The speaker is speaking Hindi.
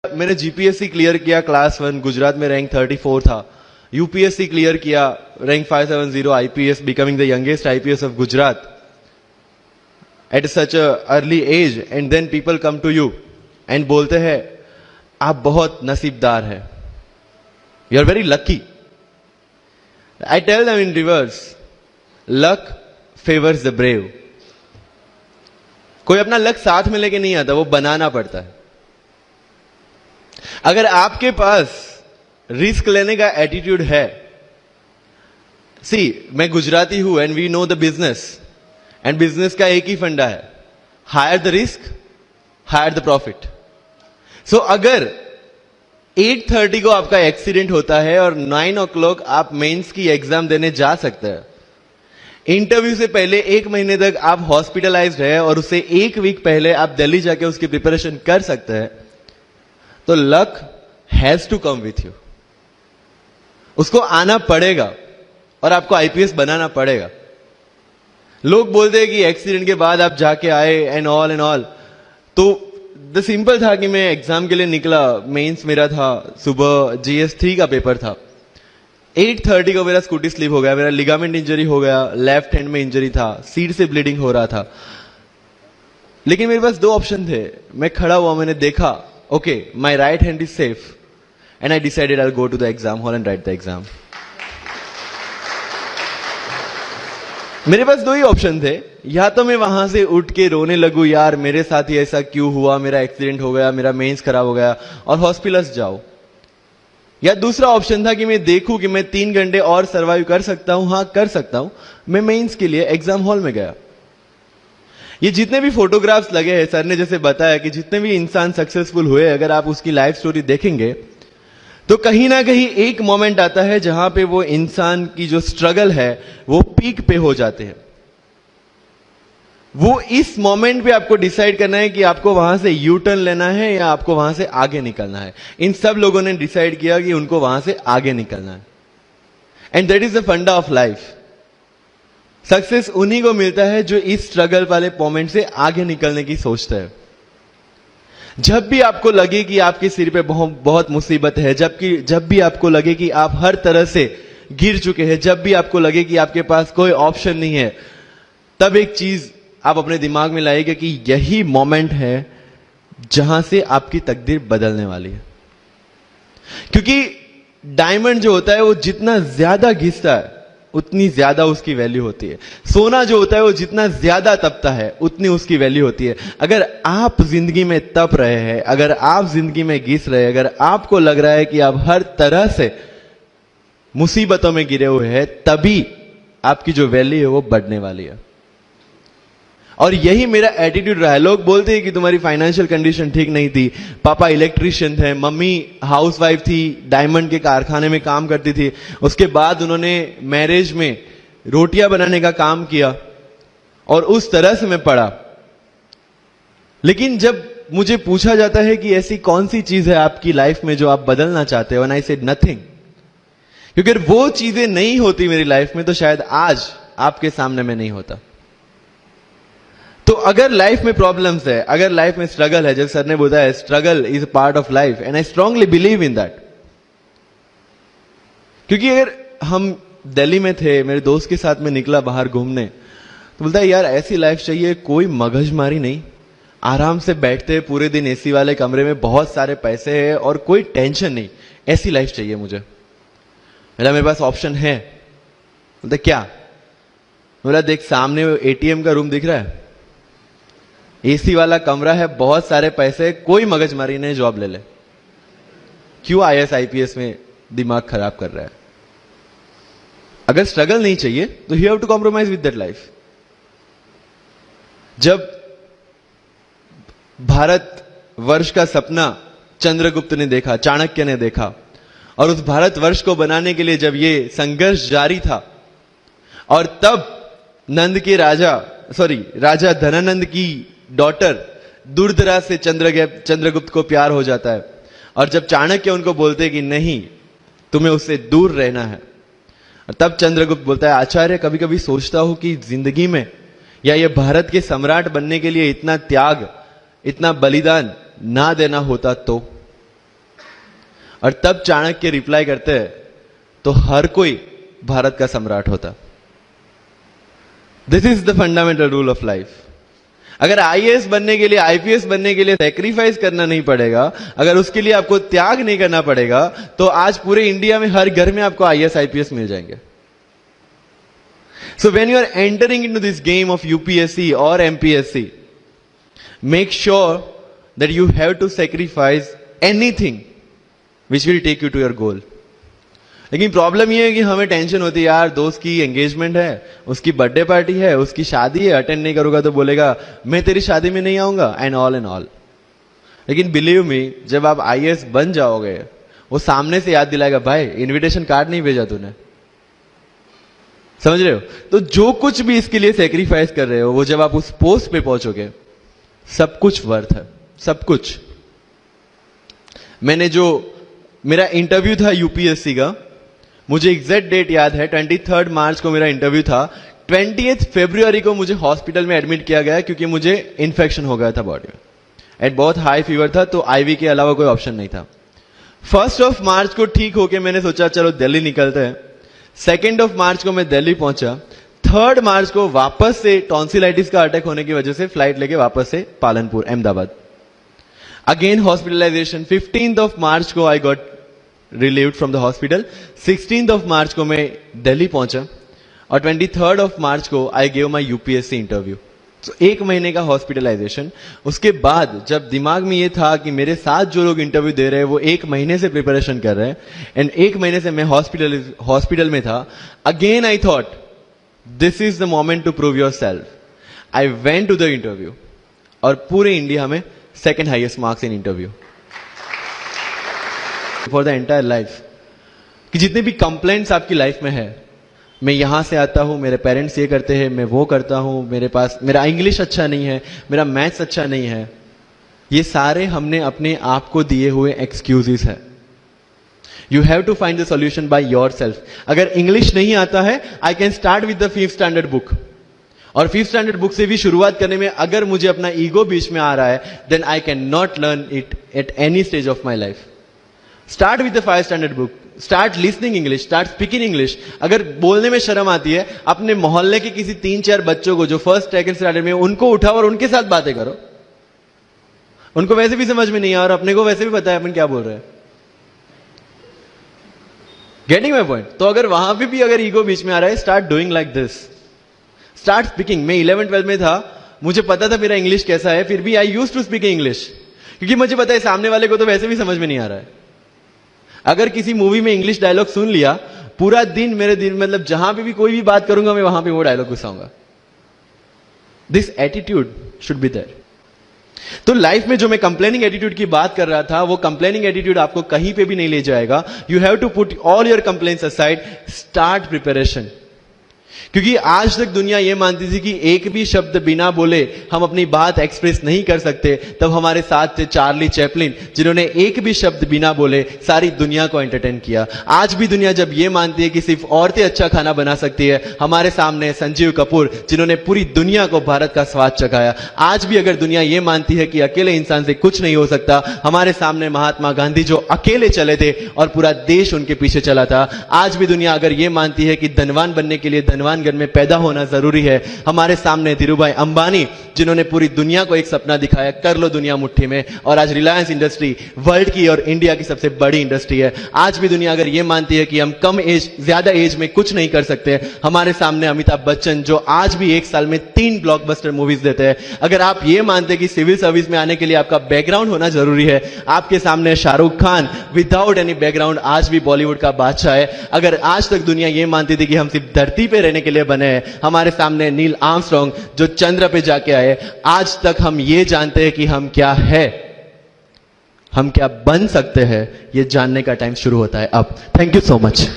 मैंने जीपीएससी क्लियर किया क्लास 1, गुजरात में रैंक 34 था। यूपीएससी क्लियर किया, rank 570, IPS, becoming the youngest IPS of Gujarat at such a early age. And then people come to you and बोलते हैं आप बहुत नसीबदार है, you are very lucky. I tell them in reverse, luck favours the brave. कोई अपना लक साथ में लेके नहीं आता, वो बनाना पड़ता है। अगर आपके पास रिस्क लेने का एटीट्यूड है, सी मैं गुजराती हूं and we know the business, and business का एक ही फंडा है, higher the risk higher the profit. So अगर 8:30 को आपका एक्सीडेंट होता है और 9 o'clock आप मेंस की एग्जाम देने जा सकते हैं, इंटरव्यू से पहले 1 महीने तक आप हॉस्पिटलाइज्ड है और उससे 1 वीक पहले आप दिल्ली जाके उसकी प्रिपरेशन कर सकते हैं, तो luck has to come with you. उसको आना पड़ेगा और आपको आईपीएस बनाना पड़ेगा। लोग बोलते हैं कि एक्सीडेंट के बाद आप जाके आए एंड ऑल, तो द सिंपल था कि मैं एग्जाम के लिए निकला, मेंस मेरा था, सुबह GS3 का पेपर था। 8:30 को मेरा स्कूटी स्लिप हो गया, मेरा लिगामेंट इंजरी हो गया, लेफ्ट हैंड में इंजरी था, सीट से ब्लीडिंग हो रहा था। लेकिन मेरे पास 2 ऑप्शन थे। मैं खड़ा हुआ, मैंने देखा, okay my right hand is safe, and I decided I go to the exam hall and write the exam. मेरे पास 2 ही ऑप्शन थे, या तो मैं वहां से उठ के रोने लगूं, यार मेरे साथ ही ऐसा क्यों हुआ, मेरा एक्सीडेंट हो गया, मेरा मेंस खराब हो गया, और हॉस्पिटल जाओ। या दूसरा ऑप्शन था कि मैं देखूं कि मैं 3 घंटे और सर्वाइव कर सकता हूं। हाँ कर सकता हूं। मैं मेंस के लिए एग्जाम हॉल में गया। ये जितने भी फोटोग्राफ्स लगे हैं, सर ने जैसे बताया कि जितने भी इंसान सक्सेसफुल हुए, अगर आप उसकी लाइफ स्टोरी देखेंगे तो कहीं ना कहीं एक मोमेंट आता है जहां पे वो इंसान की जो स्ट्रगल है वो पीक पे हो जाते हैं। वो इस मोमेंट पे आपको डिसाइड करना है कि आपको वहां से यू टर्न लेना है या आपको वहां से आगे निकलना है। इन सब लोगों ने डिसाइड किया कि उनको वहां से आगे निकलना है, एंड दैट इज द फंडा ऑफ लाइफ। सक्सेस उन्हीं को मिलता है जो इस स्ट्रगल वाले मोमेंट से आगे निकलने की सोचता है। जब भी आपको लगे कि आपके सिर पे बहुत मुसीबत है, जब भी आपको लगे कि आप हर तरह से गिर चुके हैं, जब भी आपको लगे कि आपके पास कोई ऑप्शन नहीं है, तब एक चीज आप अपने दिमाग में लाइएगा कि यही मोमेंट है जहां से आपकी तकदीर बदलने वाली है। क्योंकि डायमंड जो होता है वो जितना ज्यादा घिसता है उतनी ज्यादा उसकी वैल्यू होती है। सोना जो होता है वो जितना ज्यादा तपता है उतनी उसकी वैल्यू होती है। अगर आप जिंदगी में तप रहे हैं, अगर आप जिंदगी में घिस रहे हैं, अगर आपको लग रहा है कि आप हर तरह से मुसीबतों में गिरे हुए हैं, तभी आपकी जो वैल्यू है वो बढ़ने वाली है। और यही मेरा एटीट्यूड रहा है। लोग बोलते हैं कि तुम्हारी फाइनेंशियल कंडीशन ठीक नहीं थी, पापा इलेक्ट्रिशियन थे, मम्मी हाउसवाइफ थी, डायमंड के कारखाने में काम करती थी, उसके बाद उन्होंने मैरिज में रोटियां बनाने का काम किया, और उस तरह से मैं पढ़ा। लेकिन जब मुझे पूछा जाता है कि ऐसी कौन सी चीज है आपकी लाइफ में जो आप बदलना चाहते हो, एंड आई सेड नथिंग। क्योंकि अगर वो चीजें नहीं होती मेरी लाइफ में तो शायद आज आपके सामने मैं नहीं होता। तो अगर लाइफ में प्रॉब्लम्स है, अगर लाइफ में स्ट्रगल है, जैसे सर ने बताया struggle is a part of life, and I strongly believe in that. क्योंकि अगर हम दिल्ली में थे, मेरे दोस्त के साथ में निकला बाहर घूमने, तो बोलता है यार ऐसी लाइफ चाहिए, कोई मगजमारी नहीं, आराम से बैठते पूरे दिन एसी वाले कमरे में, बहुत सारे पैसे है और कोई टेंशन नहीं, ऐसी लाइफ चाहिए मुझे। बोला मेरे पास ऑप्शन है। बोलता क्या? बोला देख सामने एटीएम का रूम दिख रहा है, एसी वाला कमरा है, बहुत सारे पैसे, कोई मगजमारी नहीं, जॉब ले ले। क्यों IAS IPS में दिमाग खराब कर रहा है? अगर स्ट्रगल नहीं चाहिए तो you have to compromise with that life. जब भारत वर्ष का सपना चंद्रगुप्त ने देखा, चाणक्य ने देखा, और उस भारत वर्ष को बनाने के लिए जब ये संघर्ष जारी था, और तब राजा धनानंद की डॉटर दुर्धरा से चंद्रगुप्त को प्यार हो जाता है, और जब चाणक्य उनको बोलते कि नहीं तुम्हें उससे दूर रहना है, तब चंद्रगुप्त बोलता है आचार्य कभी कभी सोचता हूं कि जिंदगी में या ये भारत के सम्राट बनने के लिए इतना त्याग, इतना बलिदान ना देना होता तो। और तब चाणक्य रिप्लाई करते हैं तो हर कोई भारत का सम्राट होता। This is the fundamental rule of life. अगर आईएएस बनने के लिए, आईपीएस बनने के लिए सैक्रिफाइस करना नहीं पड़ेगा, अगर उसके लिए आपको त्याग नहीं करना पड़ेगा, तो आज पूरे इंडिया में हर घर में आपको आईएएस आईपीएस मिल जाएंगे। So when you are entering into this game of UPSC or MPSC, make sure that you have to sacrifice anything which will take you to your goal. लेकिन प्रॉब्लम ये है कि हमें टेंशन होती है, यार दोस्त की एंगेजमेंट है, उसकी बर्थडे पार्टी है, उसकी शादी है, अटेंड नहीं करूंगा तो बोलेगा मैं तेरी शादी में नहीं आऊंगा, एंड ऑल। लेकिन बिलीव मी, जब आप आईएएस बन जाओगे, वो सामने से याद दिलाएगा, भाई इनविटेशन कार्ड नहीं भेजा तूने। समझ रहे हो? तो जो कुछ भी इसके लिए सेक्रीफाइस कर रहे हो, वो जब आप उस पोस्ट पे पहुंचोगे, सब कुछ वर्थ है, सब कुछ। मेरा इंटरव्यू था यूपीएससी का, मुझे एग्जैक्ट डेट याद है, 23 मार्च को मेरा इंटरव्यू था। 20 फरवरी को मुझे हॉस्पिटल में एडमिट किया गया क्योंकि मुझे इन्फेक्शन हो गया था बॉडी में, एंड बहुत हाई फीवर था, तो आईवी के अलावा कोई ऑप्शन नहीं था। 1 मार्च को ठीक होके मैंने सोचा चलो दिल्ली निकलते हैं। 2 मार्च को मैं दिल्ली पहुंचा। 3 मार्च को वापस से टॉन्सिलाइटिस का अटैक होने की वजह से फ्लाइट लेके वापस से पालनपुर, अहमदाबाद, अगेन हॉस्पिटलाइजेशन। 15 मार्च को I got relieved from the hospital. 16 मार्च को मैं दिल्ली पहुंचा और 23 मार्च को I gave my UPSC interview. तो 1 महीने का हॉस्पिटलाइजेशन। उसके बाद जब दिमाग में ये था कि मेरे साथ जो लोग इंटरव्यू दे रहे हैं वो 1 महीने से प्रिपरेशन कर रहे हैं, एंड 1 महीने से मैं हॉस्पिटल में था, again I thought this is the moment to prove yourself. I went to the interview और पूरे इंडिया में 2nd highest marks in interview for the entire life. कि जितने भी कंप्लेंट्स आपकी लाइफ में है, मैं यहां से आता हूं, मेरे पेरेंट्स ये करते हैं, मैं वो करता हूं, मेरा इंग्लिश अच्छा नहीं है, मेरा मैथ्स अच्छा नहीं है, ये सारे हमने अपने आप को दिए हुए एक्सक्यूजेस है। You have to find the solution by yourself. अगर इंग्लिश नहीं आता है, I can start with the 5th standard book, और 5th स्टैंडर्ड बुक से भी शुरुआत करने में अगर मुझे अपना ईगो बीच में आ रहा है, then I can not learn it at any stage of my life. Start with the 5th standard book, start listening English, start speaking English. अगर बोलने में शर्म आती है, अपने मोहल्ले के किसी 3-4 बच्चों को जो 1st 2nd स्टैंडर्ड में, उनको उठाओ और उनके साथ बातें करो। उनको वैसे भी समझ में नहीं आ, और अपने को वैसे भी पता है अपन क्या बोल रहे हैं। Getting my point? तो अगर वहां पे भी अगर ईगो बीच में आ रहा है, start doing like this, start speaking. मैं 11th-12th में था, मुझे पता था मेरा इंग्लिश कैसा है, फिर भी I used to speak English, क्योंकि मुझे पता है सामने वाले को तो वैसे भी समझ में नहीं आ रहा है। अगर किसी मूवी में इंग्लिश डायलॉग सुन लिया, पूरा दिन मेरे दिन, मतलब जहां पे भी कोई भी बात करूंगा, मैं वहां पे वो डायलॉग घुसाऊंगा। This attitude should be there. तो लाइफ में जो मैं कंप्लेनिंग एटीट्यूड की बात कर रहा था, वो कंप्लेनिंग एटीट्यूड आपको कहीं पे भी नहीं ले जाएगा। You have to put all your complaints aside, start preparation. क्योंकि आज तक दुनिया यह मानती थी कि एक भी शब्द बिना बोले हम अपनी बात एक्सप्रेस नहीं कर सकते। तब हमारे साथ थे चार्ली चैपलिन, जिन्होंने एक भी शब्द बिना बोले सारी दुनिया को एंटरटेन किया। आज भी दुनिया जब यह मानती है कि सिर्फ औरतें अच्छा खाना बना सकती है, हमारे सामने संजीव कपूर, जिन्होंने पूरी दुनिया को भारत का स्वाद चखाया। आज भी अगर दुनिया यह मानती है कि अकेले इंसान से कुछ नहीं हो सकता, हमारे सामने महात्मा गांधी, जो अकेले चले थे और पूरा देश उनके पीछे चला था। आज भी दुनिया अगर यह मानती है कि धनवान बनने के लिए धनवान घर में पैदा होना जरूरी है, हमारे सामने धीरूभाई अंबानी, जिन्होंने पूरी दुनिया को एक सपना दिखाया, कर लो दुनिया मुट्ठी में। और आज रिलायंस इंडस्ट्री वर्ल्ड की और इंडिया की सबसे बड़ी इंडस्ट्री है। आज भी दुनिया अगर यह मानती है कि हम कम एज, ज्यादा एज में कुछ नहीं कर सकते, हमारे सामने अमिताभ बच्चन, जो आज भी एक साल में 3 ब्लॉकबस्टर मूवीज देते हैं। अगर आप ये मानते हैं कि सिविल सर्विस में आने के लिए आपका बैकग्राउंड होना जरूरी है, आपके सामने Shahrukh Khan without any background आज भी बॉलीवुड का बादशाह है। अगर आज तक दुनिया यह मानती थी कि हम सिर्फ धरती पे रहने के लिए बने हैं, हमारे सामने नील आर्मस्ट्रांग, जो चंद्र पे जाके आए। आज तक हम ये जानते हैं कि हम क्या है, हम क्या बन सकते हैं, ये जानने का टाइम शुरू होता है अब। Thank you so much.